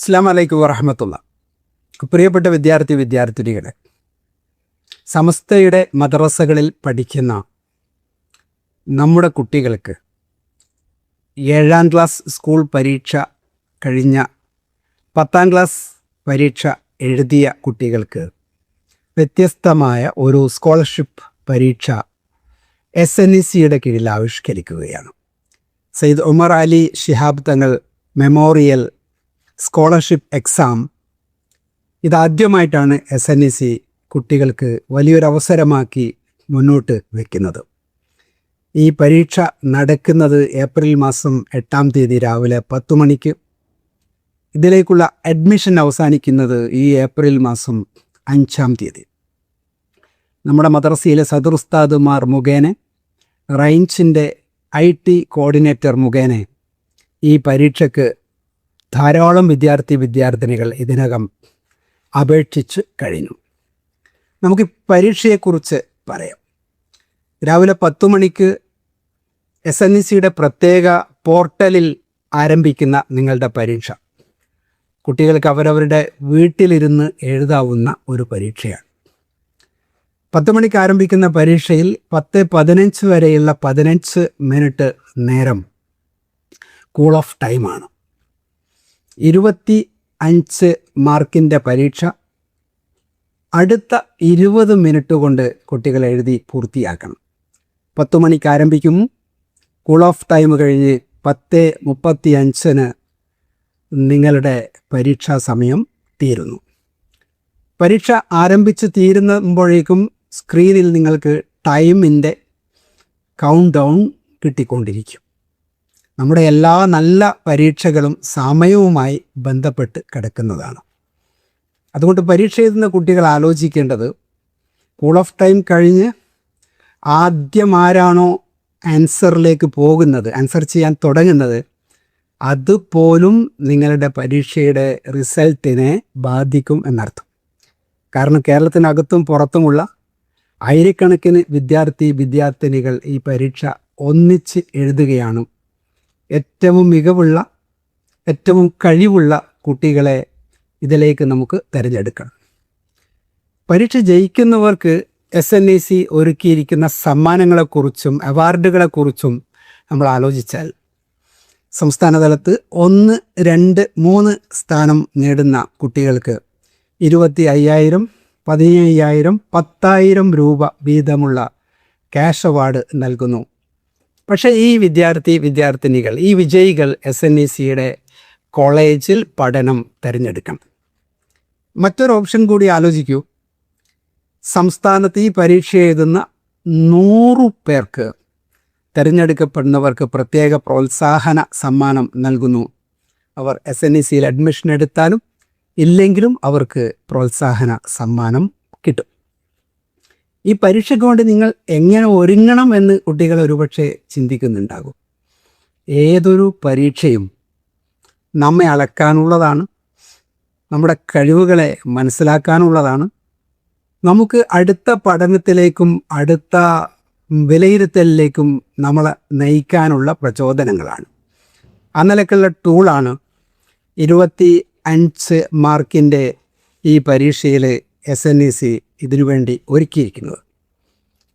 അസ്സലാമു അലൈക്കും വറഹ്മത്തുള്ളാഹി. പ്രിയപ്പെട്ട വിദ്യാർത്ഥിനികളെ, സമസ്തയുടെ മദ്രസകളിൽ പഠിക്കുന്ന നമ്മുടെ കുട്ടികൾക്ക് 7ാം ക്ലാസ് സ്കൂൾ പരീക്ഷ കഴിഞ്ഞ 10ാം ക്ലാസ് പരീക്ഷ എഴുതിയ കുട്ടികൾക്ക് വ്യത്യസ്തമായ ഒരു സ്കോളർഷിപ്പ് പരീക്ഷ SNECയുടെ കീഴിൽ ആവിഷ്കരിക്കുകയാണ്. Sayyid Umar Ali Shihab Thangal memorial scholarship exam ഇതാദ്യമായിട്ടാണ് SNEC കുട്ടികൾക്ക് വലിയൊരവസരമാക്കി മുന്നോട്ട് വയ്ക്കുന്നത്. ഈ പരീക്ഷ നടക്കുന്നത് ഏപ്രിൽ മാസം 8ാം തീയതി രാവിലെ 10 മണിക്ക്. ഇതിലേക്കുള്ള അഡ്മിഷൻ അവസാനിക്കുന്നത് ഈ ഏപ്രിൽ മാസം 5ാം തീയതി. നമ്മുടെ മദ്രസയിലെ സദർ ഉസ്താദുമാർ മുഖേന, റൈഞ്ചിൻ്റെ IT കോർഡിനേറ്റർ മുഖേന ഈ പരീക്ഷയ്ക്ക് ധാരാളം വിദ്യാർത്ഥിനികൾ ഇതിനകം അപേക്ഷിച്ച് കഴിഞ്ഞു. നമുക്ക് പരീക്ഷയെക്കുറിച്ച് പറയാം. രാവിലെ 10 മണിക്ക് SNECയുടെ പ്രത്യേക പോർട്ടലിൽ ആരംഭിക്കുന്ന നിങ്ങളുടെ പരീക്ഷ കുട്ടികൾക്ക് അവരവരുടെ വീട്ടിലിരുന്ന് എഴുതാവുന്ന ഒരു പരീക്ഷയാണ്. 10 മണിക്ക് ആരംഭിക്കുന്ന പരീക്ഷയിൽ 10:15 വരെയുള്ള 15 മിനിറ്റ് നേരം കൂൾ ഓഫ് ടൈമാണ്. 25 മാർക്കിൻ്റെ പരീക്ഷ അടുത്ത 20 മിനിറ്റ് കൊണ്ട് കുട്ടികൾ എഴുതി പൂർത്തിയാക്കണം. 10 മണിക്ക് ആരംഭിക്കും. കൂൾ ഓഫ് ടൈം കഴിഞ്ഞ് 10:35 നിങ്ങളുടെ പരീക്ഷാ സമയം തീരുന്നു. പരീക്ഷ ആരംഭിച്ച് തീരുമ്പോഴേക്കും സ്ക്രീനിൽ നിങ്ങൾക്ക് ടൈമിൻ്റെ കൗണ്ട് ഡൗൺ കിട്ടിക്കൊണ്ടിരിക്കും. നമ്മുടെ എല്ലാ നല്ല പരീക്ഷകളും സമയവുമായി ബന്ധപ്പെട്ട് കിടക്കുന്നതാണ്. അതുകൊണ്ട് പരീക്ഷ എഴുതുന്ന കുട്ടികൾ ആലോചിക്കേണ്ടത്, കൂൾ ഓഫ് ടൈം കഴിഞ്ഞ് ആദ്യം ആരാണോ ആൻസറിലേക്ക് പോകുന്നത്, ആൻസർ ചെയ്യാൻ തുടങ്ങുന്നത്, അതുപോലും നിങ്ങളുടെ പരീക്ഷയുടെ റിസൾട്ടിനെ ബാധിക്കും എന്നർത്ഥം. കാരണം കേരളത്തിനകത്തും പുറത്തുമുള്ള ആയിരക്കണക്കിന് വിദ്യാർത്ഥിനികൾ ഈ പരീക്ഷ ഒന്നിച്ച് എഴുതുകയാണ്. ഏറ്റവും മികവുള്ള, ഏറ്റവും കഴിവുള്ള കുട്ടികളെ ഇതിലേക്ക് നമുക്ക് തിരഞ്ഞെടുക്കണം. പരീക്ഷ ജയിക്കുന്നവർക്ക് SNEC ഒരുക്കിയിരിക്കുന്ന സമ്മാനങ്ങളെക്കുറിച്ചും അവാർഡുകളെക്കുറിച്ചും നമ്മൾ ആലോചിച്ചാൽ, സംസ്ഥാന തലത്ത് 1, 2, 3 സ്ഥാനം നേടുന്ന കുട്ടികൾക്ക് 25,000, 15,000, 10,000 രൂപ വീതമുള്ള ക്യാഷ് അവാർഡ് നൽകുന്നു. പക്ഷേ ഈ വിദ്യാർത്ഥിനികൾ, ഈ വിജയികൾ SNECയുടെ കോളേജിൽ പഠനം തിരഞ്ഞെടുക്കണം. മറ്റൊരു ഓപ്ഷൻ കൂടി ആലോചിക്കൂ. സംസ്ഥാനത്ത് ഈ പരീക്ഷ എഴുതുന്ന 100 പേർക്ക്, തിരഞ്ഞെടുക്കപ്പെടുന്നവർക്ക് പ്രത്യേക പ്രോത്സാഹന സമ്മാനം നൽകുന്നു. അവർ SNECയിൽ അഡ്മിഷൻ എടുത്താലും ഇല്ലെങ്കിലും അവർക്ക് പ്രോത്സാഹന സമ്മാനം കിട്ടും. ഈ പരീക്ഷയ്ക്ക് വേണ്ടി നിങ്ങൾ എങ്ങനെ ഒരുങ്ങണം എന്ന് കുട്ടികൾ ഒരുപക്ഷെ ചിന്തിക്കുന്നുണ്ടാകും. ഏതൊരു പരീക്ഷയും നമ്മെ അളക്കാനുള്ളതാണ്, നമ്മുടെ കഴിവുകളെ മനസ്സിലാക്കാനുള്ളതാണ്, നമുക്ക് അടുത്ത പഠനത്തിലേക്കും അടുത്ത വിലയിരുത്തലിലേക്കും നമ്മളെ നയിക്കാനുള്ള പ്രചോദനങ്ങളാണ്. ആ നിലക്കുള്ള ടൂളാണ് 25 മാർക്കിൻ്റെ ഈ പരീക്ഷയിൽ SNEC ഇതിനുവേണ്ടി ഒരുക്കിയിരിക്കുന്നത്.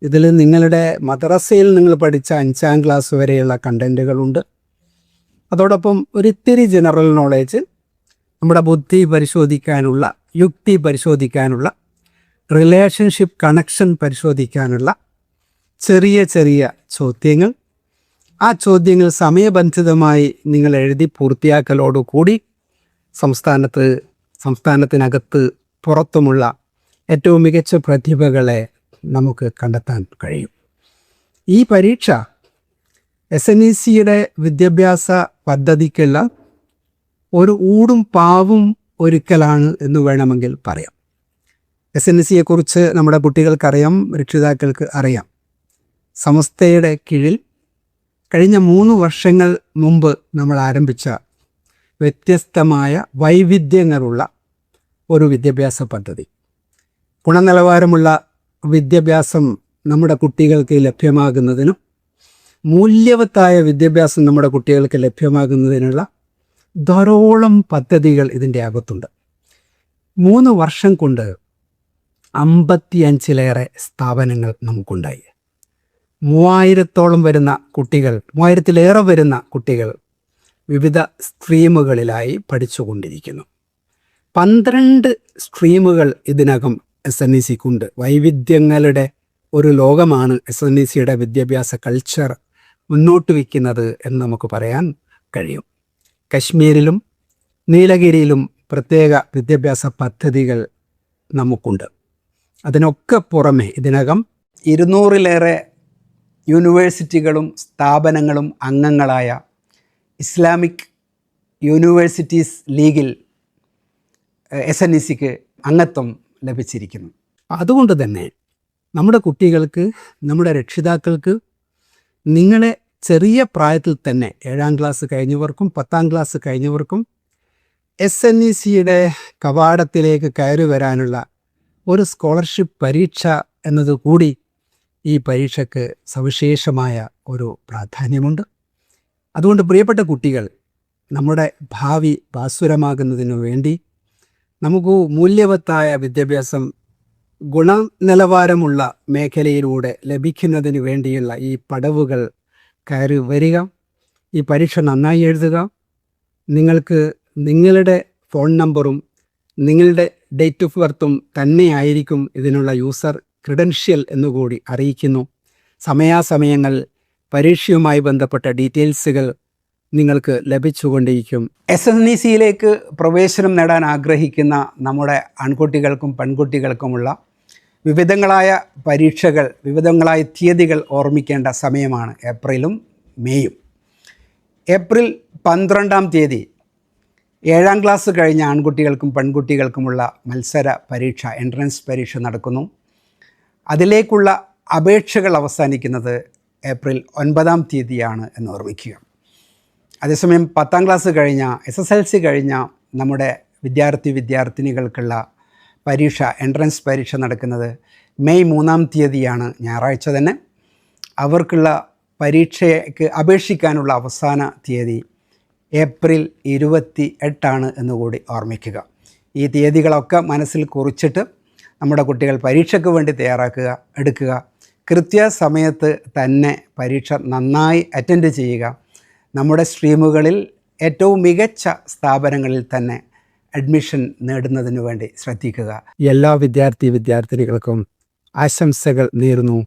ഇതിൽ നിങ്ങളുടെ മദ്രസയിൽ നിങ്ങൾ പഠിച്ച 5ാം ക്ലാസ് വരെയുള്ള കണ്ടൻറ്റുകളുണ്ട്. അതോടൊപ്പം ഒരിത്തിരി ജനറൽ നോളേജ്, നമ്മുടെ ബുദ്ധി പരിശോധിക്കാനുള്ള, യുക്തി പരിശോധിക്കാനുള്ള, റിലേഷൻഷിപ്പ് കണക്ഷൻ പരിശോധിക്കാനുള്ള ചെറിയ ചോദ്യങ്ങൾ. ആ ചോദ്യങ്ങൾ സമയബന്ധിതമായി നിങ്ങൾ എഴുതി പൂർത്തിയാക്കലോടുകൂടി സംസ്ഥാനത്തിനകത്ത് പുറത്തുമുള്ള ഏറ്റവും മികച്ച പ്രതിഭകളെ നമുക്ക് കണ്ടെത്താൻ കഴിയും. ഈ പരീക്ഷ SNECയുടെ വിദ്യാഭ്യാസ പദ്ധതിക്കുള്ള ഒരു ഊടും പാവും ഒരുക്കലാണ് എന്ന് വേണമെങ്കിൽ പറയാം. SNECയെക്കുറിച്ച് നമ്മുടെ കുട്ടികൾക്കറിയാം, രക്ഷിതാക്കൾക്ക് അറിയാം. സമസ്തയുടെ കീഴിൽ കഴിഞ്ഞ 3 വർഷങ്ങൾ മുമ്പ് നമ്മൾ ആരംഭിച്ച വ്യത്യസ്തമായ വൈവിധ്യങ്ങളുള്ള ഒരു വിദ്യാഭ്യാസ പദ്ധതി. ഗുണനിലവാരമുള്ള വിദ്യാഭ്യാസം നമ്മുടെ കുട്ടികൾക്ക് ലഭ്യമാകുന്നതിനും മൂല്യവത്തായ വിദ്യാഭ്യാസം നമ്മുടെ കുട്ടികൾക്ക് ലഭ്യമാകുന്നതിനുള്ള ധാരാളം പദ്ധതികൾ ഇതിൻ്റെ അകത്തുണ്ട്. 3 വർഷം കൊണ്ട് 55-ലേറെ സ്ഥാപനങ്ങൾ നമുക്കുണ്ടായി. 3000-ത്തോളം വരുന്ന കുട്ടികൾ, 3000-ലേറെ വരുന്ന കുട്ടികൾ വിവിധ സ്ട്രീമുകളിലായി പഠിച്ചുകൊണ്ടിരിക്കുന്നു. 12 സ്ട്രീമുകൾ ഇതിനകം SNECക്കുണ്ട്. വൈവിധ്യങ്ങളുടെ ഒരു ലോകമാണ് SNECയുടെ വിദ്യാഭ്യാസ കൾച്ചർ മുന്നോട്ട് വയ്ക്കുന്നത് എന്ന് നമുക്ക് പറയാൻ കഴിയും. കശ്മീരിലും നീലഗിരിയിലും പ്രത്യേക വിദ്യാഭ്യാസ പദ്ധതികൾ നമുക്കുണ്ട്. അതിനൊക്കെ പുറമെ ഇതിനകം 200-ലേറെ യൂണിവേഴ്സിറ്റികളും സ്ഥാപനങ്ങളും അംഗങ്ങളായ ഇസ്ലാമിക് യൂണിവേഴ്സിറ്റീസ് ലീഗിൽ SNECക്ക് അംഗത്വം ലഭിച്ചിരിക്കുന്നു. അതുകൊണ്ട് തന്നെ നമ്മുടെ കുട്ടികൾക്ക്, നമ്മുടെ രക്ഷിതാക്കൾക്ക് നിങ്ങളെ ചെറിയ പ്രായത്തിൽ തന്നെ 7ാം ക്ലാസ് കഴിഞ്ഞവർക്കും 10ാം ക്ലാസ് കഴിഞ്ഞവർക്കും SNECയുടെ കവാടത്തിലേക്ക് കയറി വരാനുള്ള ഒരു സ്കോളർഷിപ്പ് പരീക്ഷ എന്നതുകൂടി ഈ പരീക്ഷയ്ക്ക് സവിശേഷമായ ഒരു പ്രാധാന്യമുണ്ട്. അതുകൊണ്ട് പ്രിയപ്പെട്ട കുട്ടികൾ, നമ്മുടെ ഭാവി ഭാസുരമാകുന്നതിനു വേണ്ടി നമുക്ക് മൂല്യവത്തായ വിദ്യാഭ്യാസം ഗുണനിലവാരമുള്ള മേഖലയിലൂടെ ലഭിക്കുന്നതിന് വേണ്ടിയുള്ള ഈ പടവുകൾ കയറി വരിക. ഈ പരീക്ഷ നന്നായി എഴുതുക. നിങ്ങൾക്ക് നിങ്ങളുടെ ഫോൺ നമ്പറും നിങ്ങളുടെ ഡേറ്റ് ഓഫ് ബർത്തും തന്നെയായിരിക്കും ഇതിനുള്ള യൂസർ ക്രെഡൻഷ്യൽ എന്നുകൂടി അറിയിക്കുന്നു. സമയാസമയങ്ങൾ പരീക്ഷയുമായി ബന്ധപ്പെട്ട ഡീറ്റെയിൽസുകൾ നിങ്ങൾക്ക് ലഭിച്ചുകൊണ്ടിരിക്കും. SNECയിലേക്ക് പ്രവേശനം നേടാൻ ആഗ്രഹിക്കുന്ന നമ്മുടെ ആൺകുട്ടികൾക്കും പെൺകുട്ടികൾക്കുമുള്ള വിവിധങ്ങളായ പരീക്ഷകൾ, വിവിധങ്ങളായ തീയതികൾ ഓർമ്മിക്കേണ്ട സമയമാണ് ഏപ്രിലും മെയ്യും. ഏപ്രിൽ 12-ാം തീയതി 7ാം ക്ലാസ് കഴിഞ്ഞ ആൺകുട്ടികൾക്കും പെൺകുട്ടികൾക്കുമുള്ള മത്സര പരീക്ഷ, എൻട്രൻസ് പരീക്ഷ നടക്കുന്നു. അതിലേക്കുള്ള അപേക്ഷകൾ അവസാനിക്കുന്നത് ഏപ്രിൽ 9-ാം തീയതിയാണ് എന്ന് ഓർമ്മിക്കുക. അതേസമയം 10ാം ക്ലാസ് കഴിഞ്ഞ, SSLC കഴിഞ്ഞ നമ്മുടെ വിദ്യാർത്ഥിനികൾക്കുള്ള പരീക്ഷ, എൻട്രൻസ് പരീക്ഷ നടക്കുന്നത് മെയ് 3-ാം തീയതിയാണ്, ഞായറാഴ്ച തന്നെ. അവർക്കുള്ള പരീക്ഷയ്ക്ക് അപേക്ഷിക്കാനുള്ള അവസാന തീയതി ഏപ്രിൽ 28 എന്നുകൂടി ഓർമ്മിക്കുക. ഈ തീയതികളൊക്കെ മനസ്സിൽ കുറിച്ചിട്ട് നമ്മുടെ കുട്ടികൾ പരീക്ഷയ്ക്ക് വേണ്ടി എടുക്കുക. കൃത്യസമയത്ത് തന്നെ പരീക്ഷ നന്നായി അറ്റൻഡ് ചെയ്യുക. നമ്മുടെ സ്ട്രീമുകളിൽ ഏറ്റവും മികച്ച സ്ഥാപനങ്ങളിൽ തന്നെ അഡ്മിഷൻ നേടുന്നതിന് വേണ്ടി ശ്രദ്ധിക്കുക. എല്ലാ വിദ്യാർത്ഥിനികൾക്കും ആശംസകൾ നേരുന്നു.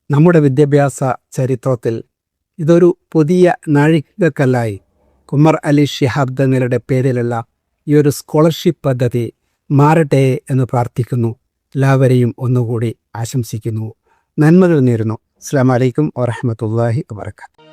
നമ്മുടെ വിദ്യാഭ്യാസ ചരിത്രത്തിൽ ഇതൊരു പുതിയ നാഴികക്കല്ലായി കുമർ അലി ശിഹാബ് തങ്ങളുടെ പേരിലുള്ള ഈ ഒരു സ്കോളർഷിപ്പ് പദ്ധതി മാറട്ടെ എന്ന് പ്രാർത്ഥിക്കുന്നു. എല്ലാവരെയും ഒന്നുകൂടി ആശംസിക്കുന്നു. നന്മകൾ നേരുന്നു. അസ്സലാമു അലൈക്കും വറഹ്മത്തുള്ളാഹി വബറകാതുഹു.